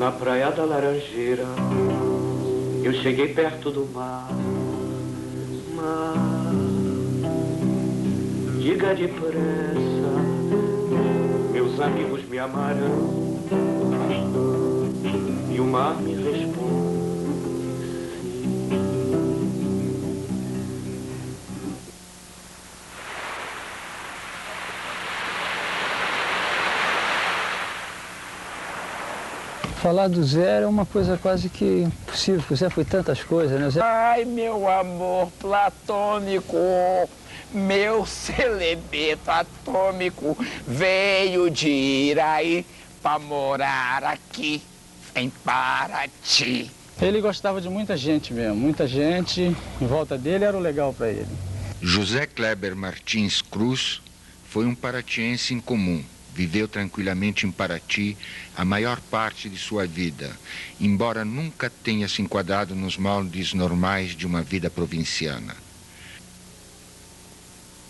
Na praia da Laranjeira, eu cheguei perto do mar. Mar, diga depressa, meus amigos me amarão. E o mar me responde. Falar do Zé é uma coisa quase que impossível, porque o Zé foi tantas coisas, né? Zé... Ai, meu amor platônico, meu celebeto atômico, veio de Iraí pra morar aqui em Paraty. Ele gostava de muita gente mesmo, muita gente em volta dele era o legal para ele. José Kleber Martins Cruz foi um paratiense incomum. Viveu tranquilamente em Paraty a maior parte de sua vida, embora nunca tenha se enquadrado nos moldes normais de uma vida provinciana.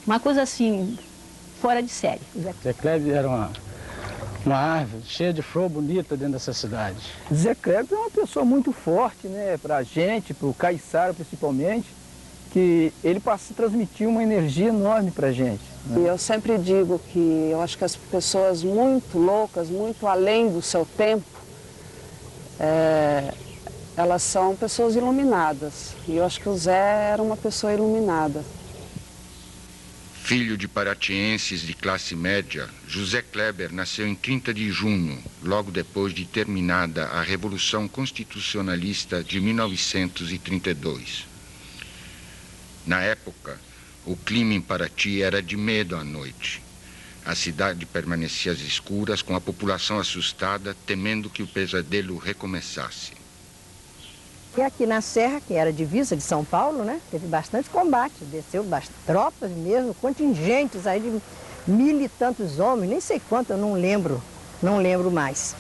Uma coisa assim, fora de série. Zé Kleber era uma árvore cheia de flor bonita dentro dessa cidade. Zé Kleber é uma pessoa muito forte, né, pra gente, pro Caiçara principalmente, que ele passa a transmitir uma energia enorme pra gente. E eu sempre digo que eu acho que as pessoas muito loucas, muito além do seu tempo, elas são pessoas iluminadas. E eu acho que o Zé era uma pessoa iluminada. Filho de paratienses de classe média, José Kleber nasceu em 30 de junho, logo depois de terminada a Revolução Constitucionalista de 1932. Na época, o clima em Paraty era de medo à noite. A cidade permanecia às escuras, com a população assustada, temendo que o pesadelo recomeçasse. E aqui na Serra, que era divisa de São Paulo, né, teve bastante combate, desceu tropas mesmo, contingentes aí de 1000 e tantos homens, nem sei quanto, eu não lembro mais.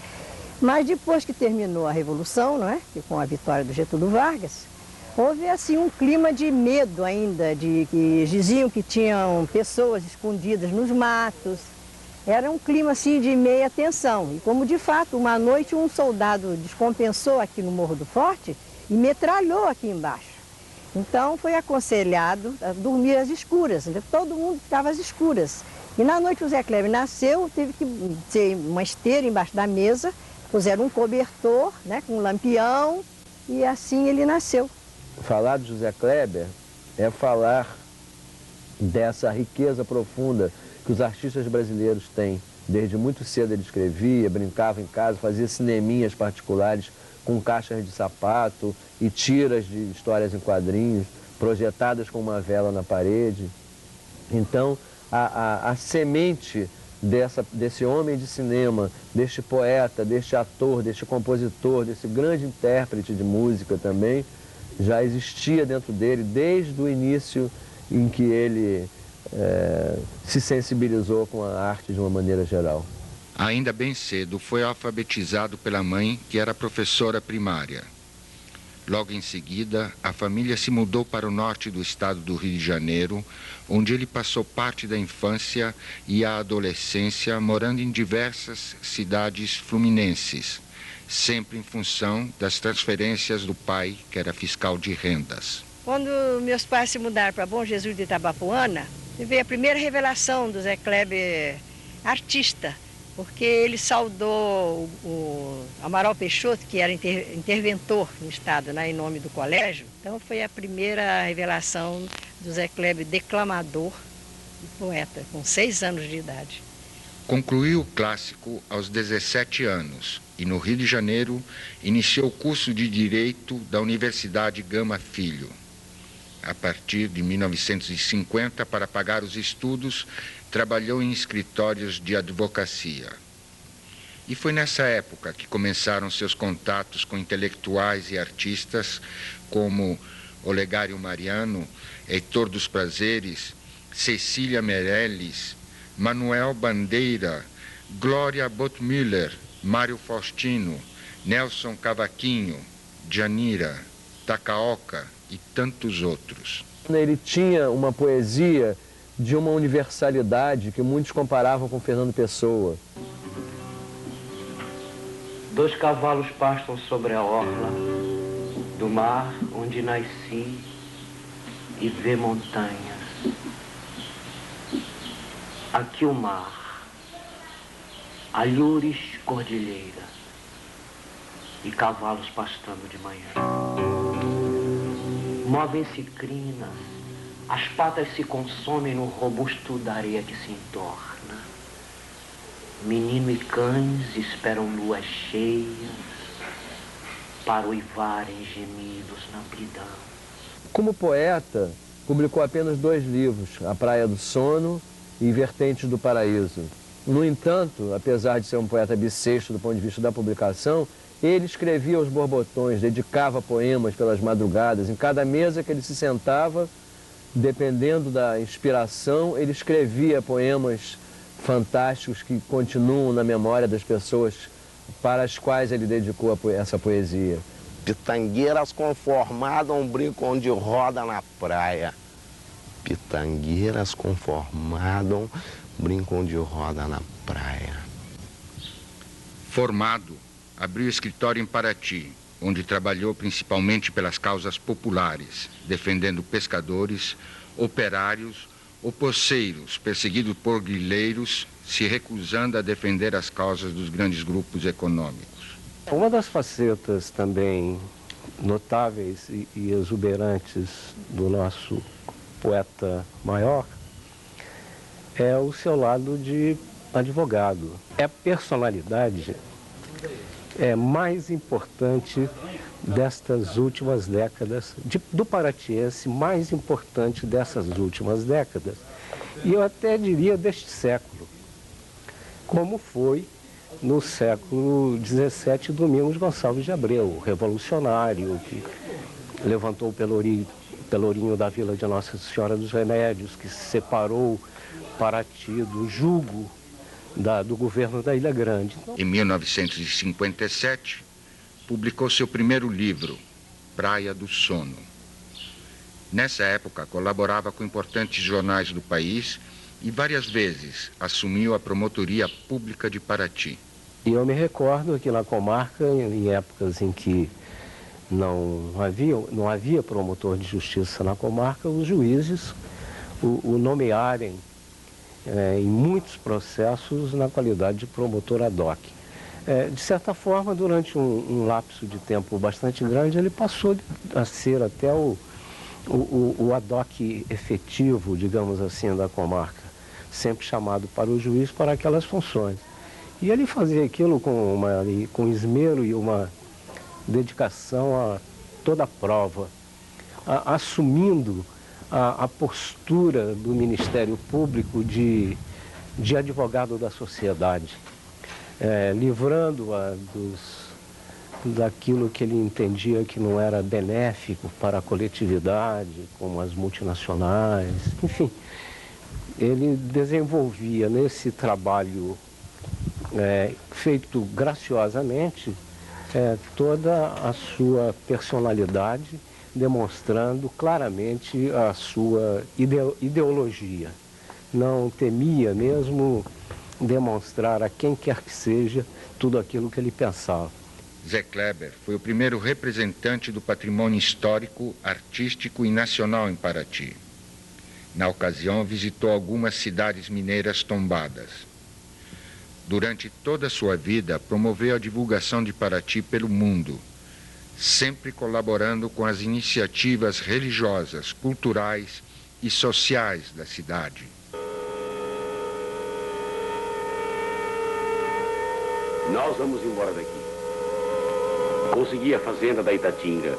Mas depois que terminou a Revolução, não é, que com a vitória do Getúlio Vargas, houve assim um clima de medo ainda, que diziam que tinham pessoas escondidas nos matos. Era um clima assim de meia tensão. E como de fato, uma noite um soldado descompensou aqui no Morro do Forte e metralhou aqui embaixo. Então foi aconselhado a dormir às escuras, então, todo mundo ficava às escuras. E na noite o Zé Kleber nasceu, teve que ter uma esteira embaixo da mesa, puseram um cobertor, né, com um lampião, e assim ele nasceu. Falar de José Kleber é falar dessa riqueza profunda que os artistas brasileiros têm. Desde muito cedo ele escrevia, brincava em casa, fazia cineminhas particulares com caixas de sapato e tiras de histórias em quadrinhos, projetadas com uma vela na parede. Então, a semente desse homem de cinema, deste poeta, deste ator, deste compositor, desse grande intérprete de música também, já existia dentro dele desde o início em que ele se sensibilizou com a arte de uma maneira geral. Ainda bem cedo foi alfabetizado pela mãe, que era professora primária. Logo em seguida, a família se mudou para o norte do estado do Rio de Janeiro, onde ele passou parte da infância e a adolescência morando em diversas cidades fluminenses, sempre em função das transferências do pai, que era fiscal de rendas. Quando meus pais se mudaram para Bom Jesus de Itabapoana, veio a primeira revelação do Zé Kleber artista, porque ele saudou o Amaral Peixoto, que era interventor no estado, né, em nome do colégio. Então foi a primeira revelação do Zé Kleber declamador e poeta, com 6 anos de idade. Concluiu o clássico aos 17 anos e, no Rio de Janeiro, iniciou o curso de Direito da Universidade Gama Filho. A partir de 1950, para pagar os estudos, trabalhou em escritórios de advocacia. E foi nessa época que começaram seus contatos com intelectuais e artistas como Olegário Mariano, Heitor dos Prazeres, Cecília Meirelles, Manuel Bandeira, Glória Bottmüller, Mário Faustino, Nelson Cavaquinho, Djanira, Takaoka e tantos outros. Ele tinha uma poesia de uma universalidade que muitos comparavam com Fernando Pessoa. Dois cavalos pastam sobre a orla do mar onde nasci e vê montanhas. Aqui o mar, alhures cordilheira e cavalos pastando de manhã. Movem-se crinas, as patas se consomem no robusto da areia que se entorna. Menino e cães esperam luas cheias para uivarem gemidos na amplidão. Como poeta, publicou apenas 2 livros, A Praia do Sono e Vertentes do Paraíso. No entanto, apesar de ser um poeta bissexto do ponto de vista da publicação, ele escrevia aos borbotões, dedicava poemas pelas madrugadas. Em cada mesa que ele se sentava, dependendo da inspiração, ele escrevia poemas fantásticos que continuam na memória das pessoas para as quais ele dedicou essa poesia. Pitangueiras conformadas brincam de roda na praia. Pitangueiras conformadas brincam de roda na praia. Formado, abriu escritório em Paraty, onde trabalhou principalmente pelas causas populares, defendendo pescadores, operários ou poceiros, perseguidos por grileiros, se recusando a defender as causas dos grandes grupos econômicos. Uma das facetas também notáveis e exuberantes do nosso poeta maior é o seu lado de advogado. É a personalidade mais importante destas últimas décadas, do paratiense mais importante dessas últimas décadas, e eu até diria deste século, como foi no século XVII Domingos Gonçalves de Abreu, revolucionário, que levantou o pelourinho da vila de Nossa Senhora dos Remédios, que separou Paraty do jugo do governo da Ilha Grande. Em 1957, publicou seu primeiro livro, Praia do Sono. Nessa época, colaborava com importantes jornais do país e várias vezes assumiu a promotoria pública de Paraty. E eu me recordo que na comarca, em épocas em que não havia promotor de justiça na comarca, os juízes o nomearem em muitos processos na qualidade de promotor ad hoc. De certa forma, durante um lapso de tempo bastante grande, ele passou a ser até o ad hoc efetivo, digamos assim, da comarca, sempre chamado para o juiz para aquelas funções. E ele fazia aquilo com esmero e uma dedicação a toda a prova, assumindo a postura do Ministério Público de advogado da sociedade, livrando-a daquilo que ele entendia que não era benéfico para a coletividade, como as multinacionais, enfim. Ele desenvolvia nesse trabalho feito graciosamente toda a sua personalidade, demonstrando claramente a sua ideologia. Não temia mesmo demonstrar a quem quer que seja tudo aquilo que ele pensava. Zé Kleber foi o primeiro representante do patrimônio histórico, artístico e nacional em Paraty. Na ocasião, visitou algumas cidades mineiras tombadas. Durante toda a sua vida, promoveu a divulgação de Paraty pelo mundo, sempre colaborando com as iniciativas religiosas, culturais e sociais da cidade. Nós vamos embora daqui. Consegui a fazenda da Itatinga.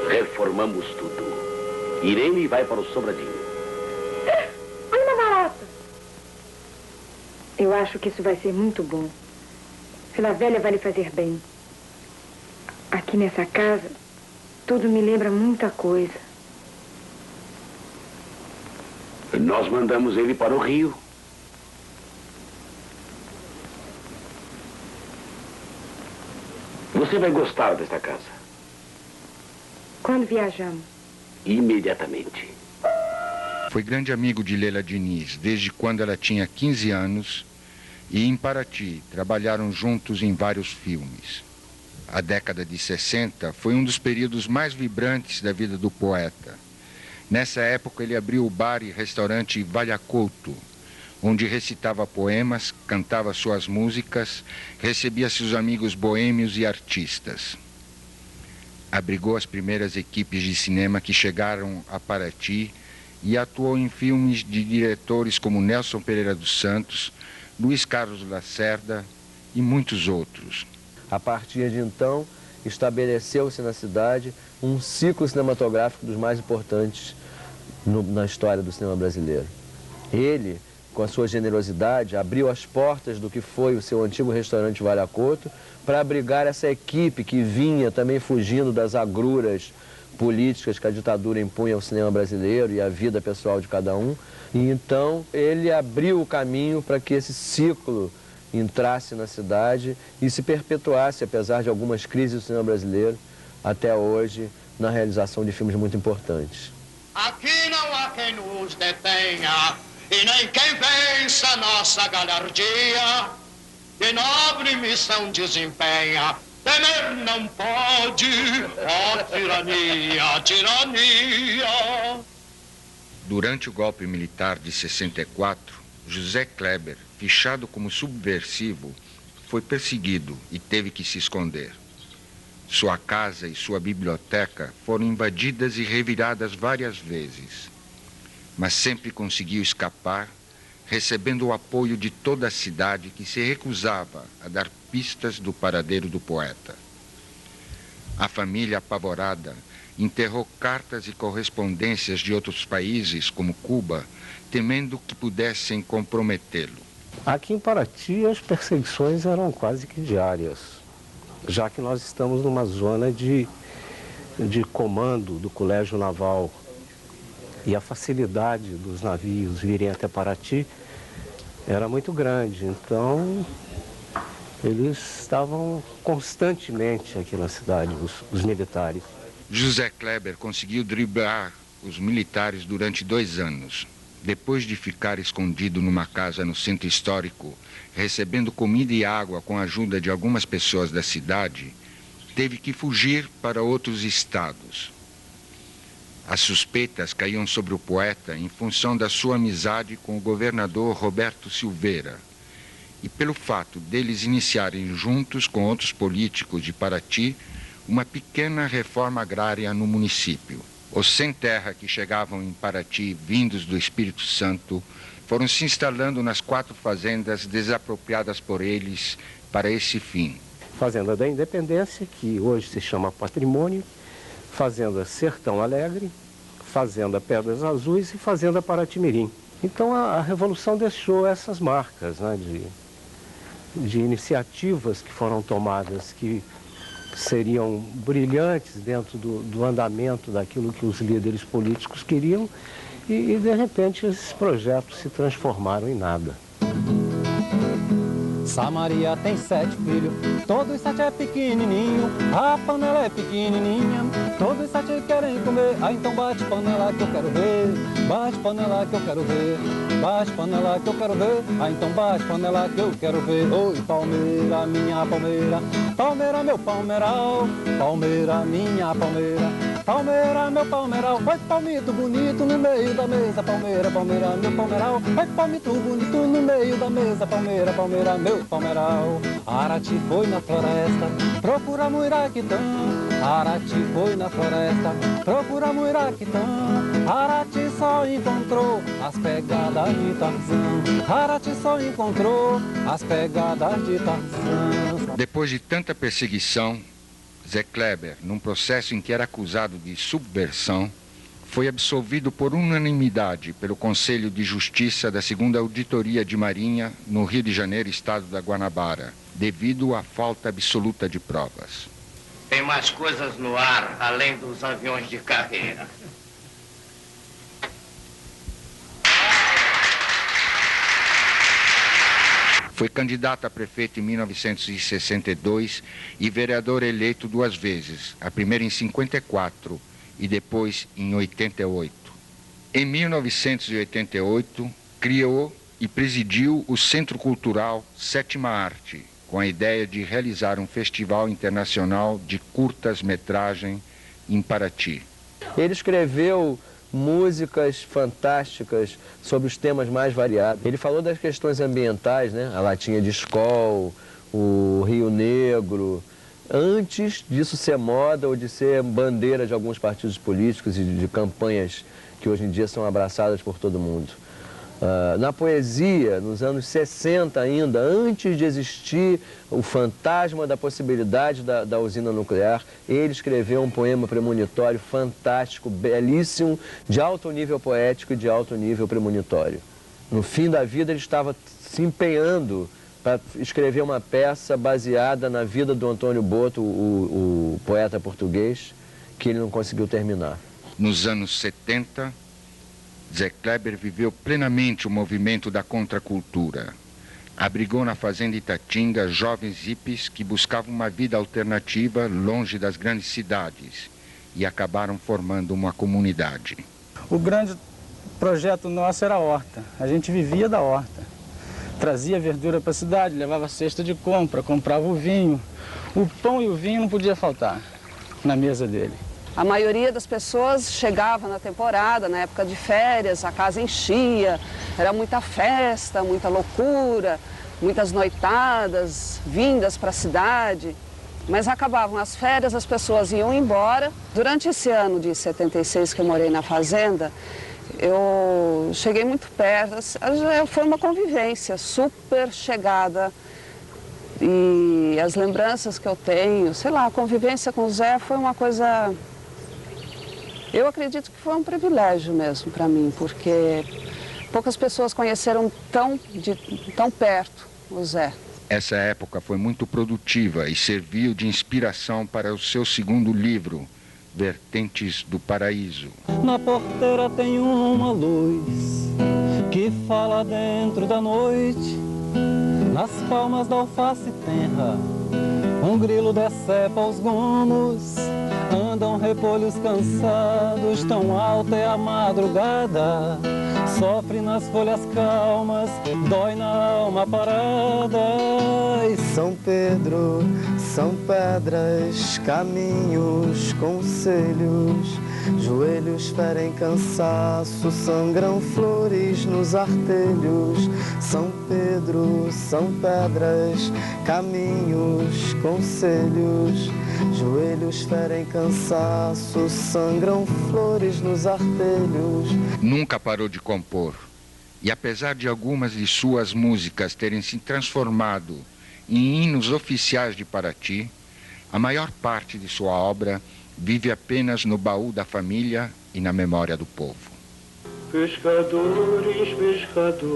Reformamos tudo. Irene vai para o Sobradinho. Olha uma barata. Eu acho que isso vai ser muito bom. Vila Velha vai lhe fazer bem. Aqui nessa casa, tudo me lembra muita coisa. Nós mandamos ele para o Rio. Você vai gostar desta casa. Quando viajamos? Imediatamente. Foi grande amigo de Lela Diniz desde quando ela tinha 15 anos e em Paraty trabalharam juntos em vários filmes. A década de 60 foi um dos períodos mais vibrantes da vida do poeta. Nessa época ele abriu o bar e restaurante Valha Couto, onde recitava poemas, cantava suas músicas, recebia seus amigos boêmios e artistas. Abrigou as primeiras equipes de cinema que chegaram a Paraty e atuou em filmes de diretores como Nelson Pereira dos Santos, Luiz Carlos Lacerda e muitos outros. A partir de então, estabeleceu-se na cidade um ciclo cinematográfico dos mais importantes na história do cinema brasileiro. Ele, com a sua generosidade, abriu as portas do que foi o seu antigo restaurante Valha Couto para abrigar essa equipe que vinha também fugindo das agruras políticas que a ditadura impunha ao cinema brasileiro e à vida pessoal de cada um. E então ele abriu o caminho para que esse ciclo entrasse na cidade e se perpetuasse, apesar de algumas crises do cinema brasileiro, até hoje, na realização de filmes muito importantes. Aqui não há quem nos detenha e nem quem vença nossa galhardia, que nobre missão desempenha. Temer não pode, ó tirania, tirania. Durante o golpe militar de 64, José Kleber, fichado como subversivo, foi perseguido e teve que se esconder. Sua casa e sua biblioteca foram invadidas e reviradas várias vezes, mas sempre conseguiu escapar, recebendo o apoio de toda a cidade que se recusava a dar pistas do paradeiro do poeta. A família, apavorada, enterrou cartas e correspondências de outros países, como Cuba, temendo que pudessem comprometê-lo. Aqui em Paraty as perseguições eram quase que diárias, já que nós estamos numa zona de comando do Colégio Naval e a facilidade dos navios virem até Paraty era muito grande. Então eles estavam constantemente aqui na cidade, os militares. José Kleber conseguiu driblar os militares durante 2 anos. Depois de ficar escondido numa casa no centro histórico, recebendo comida e água com a ajuda de algumas pessoas da cidade, teve que fugir para outros estados. As suspeitas caíam sobre o poeta em função da sua amizade com o governador Roberto Silveira e pelo fato deles iniciarem juntos com outros políticos de Paraty uma pequena reforma agrária no município. Os sem-terra que chegavam em Paraty, vindos do Espírito Santo, foram se instalando nas 4 fazendas desapropriadas por eles para esse fim. Fazenda da Independência, que hoje se chama Patrimônio, Fazenda Sertão Alegre, Fazenda Pedras Azuis e Fazenda Paraty-Mirim. Então a Revolução deixou essas marcas, né, de iniciativas que foram tomadas, que seriam brilhantes dentro do andamento daquilo que os líderes políticos queriam e de repente esses projetos se transformaram em nada. Samaria tem 7 filhos, todos 7 é pequenininho, a panela é pequenininha, todos 7 querem comer, então bate panela que eu quero ver, bate panela que eu quero ver, bate panela que eu quero ver, então bate panela que eu quero ver. Oi palmeira, minha palmeira, palmeira meu palmeiral, palmeira minha palmeira, palmeira meu palmeiral, vai palmito bonito no meio da mesa, palmeira, palmeira meu palmeiral, vai palmito bonito no meio da mesa, palmeira, palmeira meu palmeiral. Arati foi na floresta, procura muiraquitã, Arati foi na floresta, procura muiraquitã, Arati só encontrou as pegadas de Tarzan, Arati só encontrou as pegadas de Tarzan. Depois de tanta perseguição, Zé Kleber, num processo em que era acusado de subversão, foi absolvido por unanimidade pelo Conselho de Justiça da 2ª Auditoria de Marinha, no Rio de Janeiro, estado da Guanabara, devido à falta absoluta de provas. Tem mais coisas no ar, além dos aviões de carreira. Foi candidato a prefeito em 1962 e vereador eleito 2 vezes, a primeira em 54 e depois em 88. Em 1988, criou e presidiu o Centro Cultural Sétima Arte, com a ideia de realizar um festival internacional de curtas-metragem em Paraty. Ele escreveu músicas fantásticas sobre os temas mais variados. Ele falou das questões ambientais, né? A latinha de Skol, o Rio Negro, antes disso ser moda ou de ser bandeira de alguns partidos políticos e de campanhas que hoje em dia são abraçadas por todo mundo. Na poesia, nos anos 60 ainda, antes de existir o fantasma da possibilidade da usina nuclear, ele escreveu um poema premonitório fantástico, belíssimo, de alto nível poético e de alto nível premonitório. No fim da vida ele estava se empenhando para escrever uma peça baseada na vida do Antônio Boto, o poeta português, que ele não conseguiu terminar. Nos anos 70, Zé Kleber viveu plenamente o movimento da contracultura. Abrigou na fazenda Itatinga jovens hippies que buscavam uma vida alternativa longe das grandes cidades e acabaram formando uma comunidade. O grande projeto nosso era a horta. A gente vivia da horta. Trazia verdura para a cidade, levava cesta de compra, comprava o vinho. O pão e o vinho não podia faltar na mesa dele. A maioria das pessoas chegava na temporada, na época de férias, a casa enchia, era muita festa, muita loucura, muitas noitadas, vindas para a cidade. Mas acabavam as férias, as pessoas iam embora. Durante esse ano de 76 que eu morei na fazenda, eu cheguei muito perto, foi uma convivência super chegada. E as lembranças que eu tenho, sei lá, a convivência com o Zé foi uma coisa... Eu acredito que foi um privilégio mesmo para mim, porque poucas pessoas conheceram tão perto o Zé. Essa época foi muito produtiva e serviu de inspiração para o seu segundo livro, Vertentes do Paraíso. Na porteira tem uma luz que fala dentro da noite. Nas palmas da alface tenra, um grilo decepa os gomos. Andam repolhos cansados, tão alta é a madrugada. Sofre nas folhas calmas, dói na alma parada. São Pedro, são pedras, caminhos, conselhos. Joelhos ferem cansaço, sangram flores nos artelhos. São Pedro, são pedras, caminhos, conselhos. Joelhos ferem cansaço, sangram flores nos artelhos. Nunca parou de compor. E apesar de algumas de suas músicas terem se transformado em hinos oficiais de Paraty, a maior parte de sua obra vive apenas no baú da família e na memória do povo. Pescadores, pescadores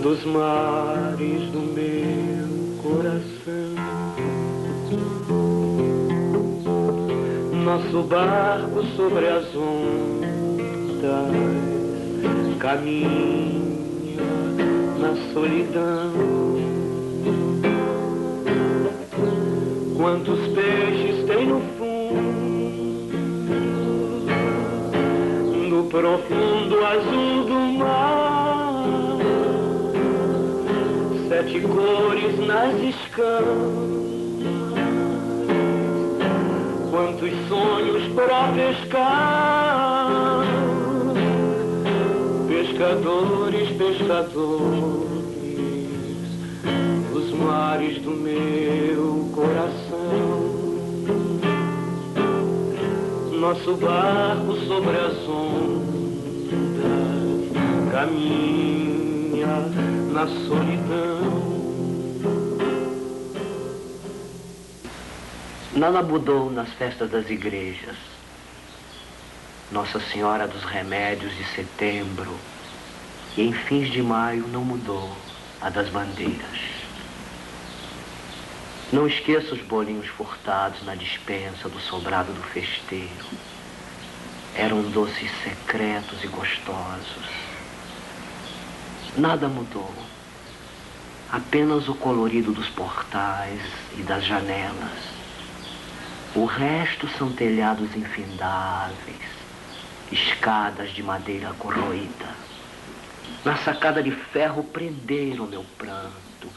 dos mares do meu coração, nosso barco sobre as ondas caminha na solidão. Quantos peixes tem no fundo do profundo azul do mar, 7 cores nas escamas. Quantos sonhos para pescar, pescadores, pescadores dos mares do meu coração. Nosso barco sobre as ondas caminha na solidão. Nada mudou nas festas das igrejas. Nossa Senhora dos Remédios de setembro e em fins de maio não mudou a das bandeiras. Não esqueça os bolinhos furtados na despensa do sobrado do festeiro. Eram doces secretos e gostosos. Nada mudou. Apenas o colorido dos portais e das janelas. O resto são telhados infindáveis, escadas de madeira corroída. Na sacada de ferro prenderam meu pranto.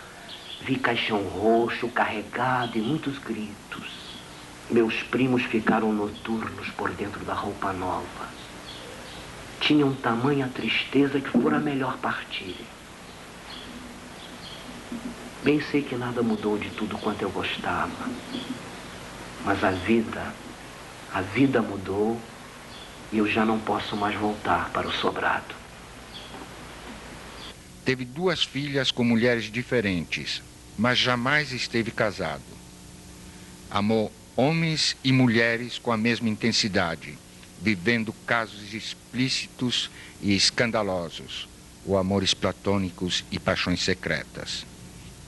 Vi caixão roxo carregado e muitos gritos. Meus primos ficaram noturnos por dentro da roupa nova. Tinham tamanha tristeza que fora melhor partirem. Bem sei que nada mudou de tudo quanto eu gostava. Mas a vida mudou e eu já não posso mais voltar para o sobrado. Teve 2 filhas com mulheres diferentes, mas jamais esteve casado. Amou homens e mulheres com a mesma intensidade, vivendo casos explícitos e escandalosos, ou amores platônicos e paixões secretas.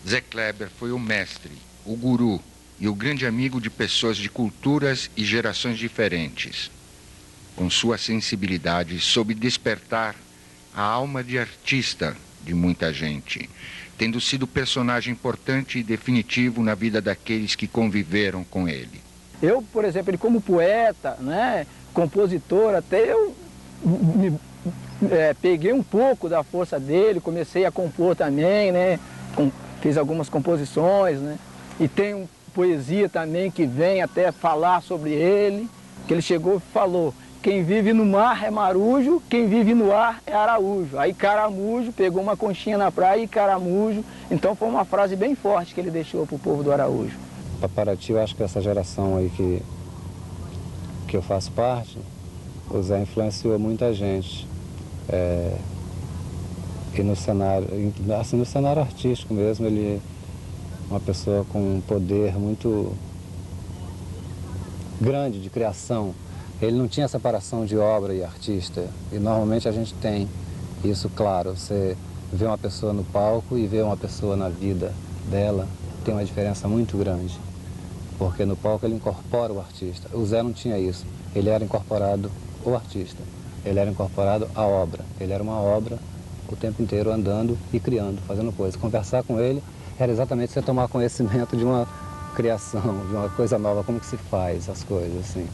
Zé Kleber foi o mestre, o guru e o grande amigo de pessoas de culturas e gerações diferentes. Com sua sensibilidade, soube despertar a alma de artista de muita gente, tendo sido personagem importante e definitivo na vida daqueles que conviveram com ele. Eu, por exemplo, ele como poeta, né, compositor, até eu peguei um pouco da força dele, comecei a compor também, né, fiz algumas composições, né, e tem poesia também que vem até falar sobre ele, que ele chegou e falou: quem vive no mar é marujo, quem vive no ar é araújo. Aí caramujo, pegou uma conchinha na praia e caramujo. Então foi uma frase bem forte que ele deixou para o povo do Araújo. Para Paraty, eu acho que essa geração aí que eu faço parte, o Zé influenciou muita gente. E no cenário, assim, no cenário artístico mesmo, ele é uma pessoa com um poder muito grande de criação. Ele não tinha separação de obra e artista, e normalmente a gente tem isso, claro. Você vê uma pessoa no palco e vê uma pessoa na vida dela, tem uma diferença muito grande, porque no palco ele incorpora o artista. O Zé não tinha isso, ele era incorporado o artista, ele era incorporado a obra, ele era uma obra o tempo inteiro andando e criando, fazendo coisas. Conversar com ele era exatamente você tomar conhecimento de uma criação, de uma coisa nova, como que se faz as coisas, assim.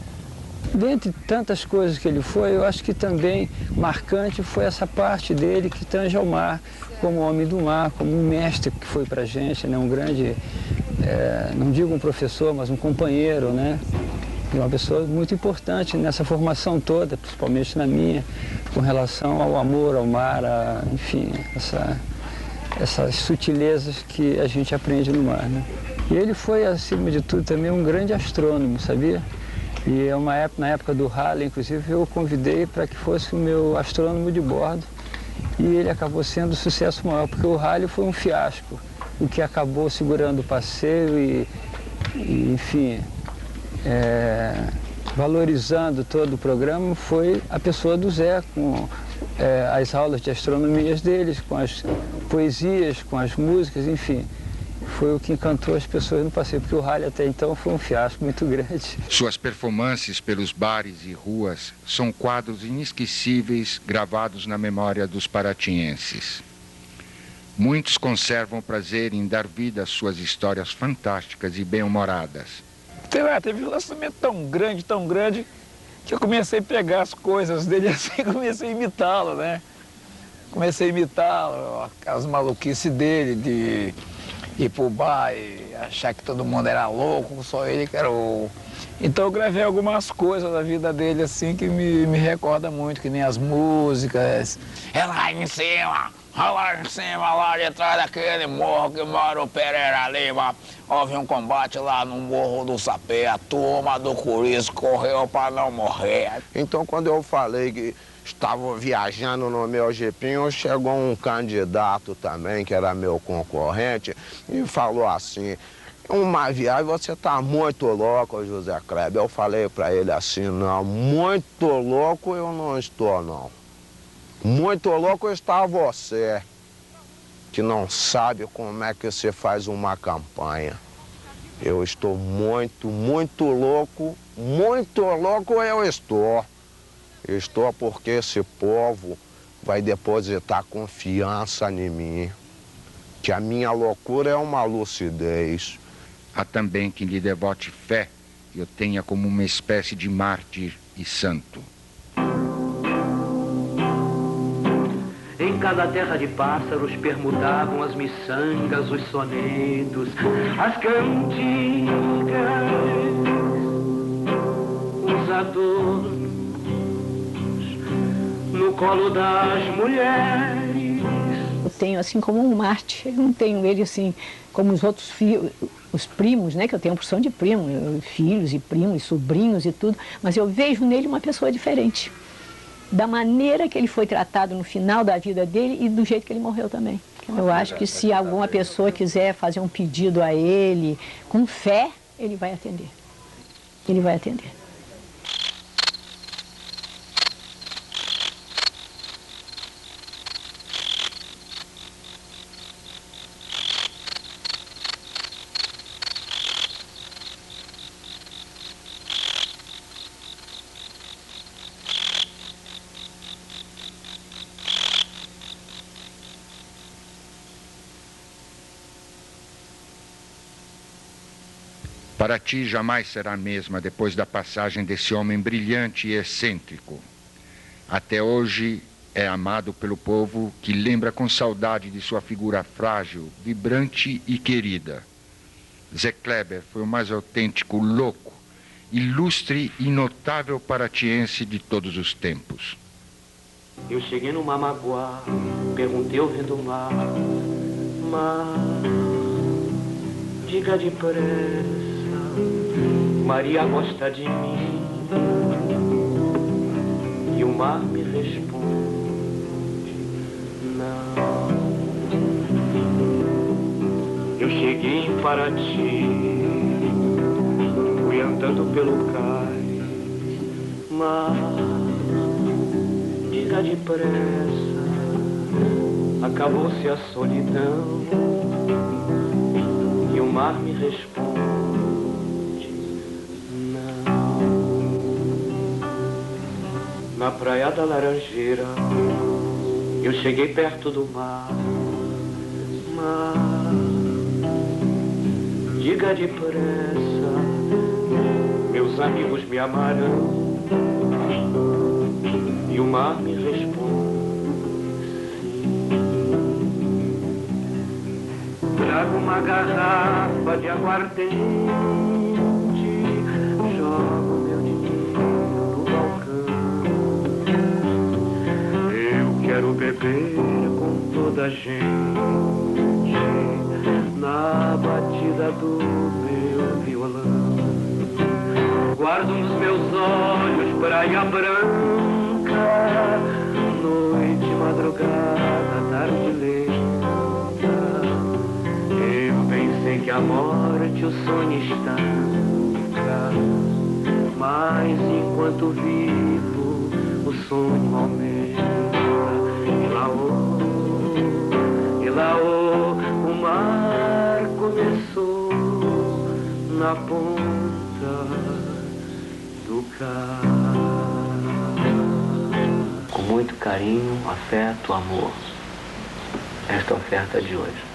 Dentre tantas coisas que ele foi, eu acho que também marcante foi essa parte dele que tange ao mar, como homem do mar, como um mestre que foi para a gente, né? Um grande, não digo um professor, mas um companheiro, né? E uma pessoa muito importante nessa formação toda, principalmente na minha, com relação ao amor ao mar, enfim, essas sutilezas que a gente aprende no mar, né? E ele foi, acima de tudo, também um grande astrônomo, sabia? E na época do Halley, inclusive, eu o convidei para que fosse o meu astrônomo de bordo. E ele acabou sendo o sucesso maior, porque o Halley foi um fiasco. O que acabou segurando o passeio e enfim, valorizando todo o programa foi a pessoa do Zé, com as aulas de astronomias deles, com as poesias, com as músicas, enfim. Foi o que encantou as pessoas no passeio, porque o Halley até então foi um fiasco muito grande. Suas performances pelos bares e ruas são quadros inesquecíveis gravados na memória dos paratienses. Muitos conservam prazer em dar vida às suas histórias fantásticas e bem-humoradas. Teve um lançamento tão grande, que eu comecei a pegar as coisas dele assim, comecei a imitá-lo, né? Comecei a imitá-lo, as maluquices dele, de ir pro bar e achar que todo mundo era louco, só ele que era o... Então eu gravei algumas coisas da vida dele assim que me recorda muito, que nem as músicas. É lá em cima, lá de trás daquele morro que mora o Pereira Lima. Houve um combate lá no Morro do Sapé, a turma do Curiço correu para não morrer. Então quando eu falei que estava viajando no meu jipinho, chegou um candidato também, que era meu concorrente, e falou assim: uma viagem, você tá muito louco, José Kleber. Eu falei para ele assim: não, muito louco eu não estou, não. Muito louco está você, que não sabe como é que se faz uma campanha. Eu estou muito louco eu estou. Estou porque esse povo vai depositar confiança em mim, que a minha loucura é uma lucidez. Há também quem lhe devote fé e o tenha como uma espécie de mártir e santo. cada terra de pássaros permutavam as miçangas, os sonetos, as cantigas, os adornos no colo das mulheres. Eu tenho assim como um Marte, eu não tenho ele assim como os outros filhos, os primos, né, que eu tenho a porção de primos, filhos e primos, sobrinhos e tudo, mas eu vejo nele uma pessoa diferente, da maneira que ele foi tratado no final da vida dele e do jeito que ele morreu também. Eu acho que se alguma pessoa quiser fazer um pedido a ele, com fé, ele vai atender. Ele vai atender. Para ti jamais será a mesma depois da passagem desse homem brilhante e excêntrico. Até hoje é amado pelo povo que lembra com saudade de sua figura frágil, vibrante e querida. Zé Kleber foi o mais autêntico, louco, ilustre e notável paratiense de todos os tempos. Eu cheguei no Mamaguá, perguntei ouvindo o mar, diga depressa, Maria gosta de mim. E o mar me responde, não. Eu cheguei em Paraty, fui andando pelo cais, diga depressa, acabou-se a solidão. E o mar me responde, na praia da Laranjeira, eu cheguei perto do mar, diga depressa, meus amigos me amarão. E o mar me responde, trago uma garrafa de aguardente, jogo meu dinheiro no balcão. Quero beber com toda a gente na batida do meu violão. Guardo nos meus olhos praia branca, noite, madrugada, tarde lenta. Eu pensei que a morte o sonho estanca, mas enquanto vivo o sonho aumenta. O mar começou na ponta do cais. Com muito carinho, afeto, amor, esta oferta de hoje.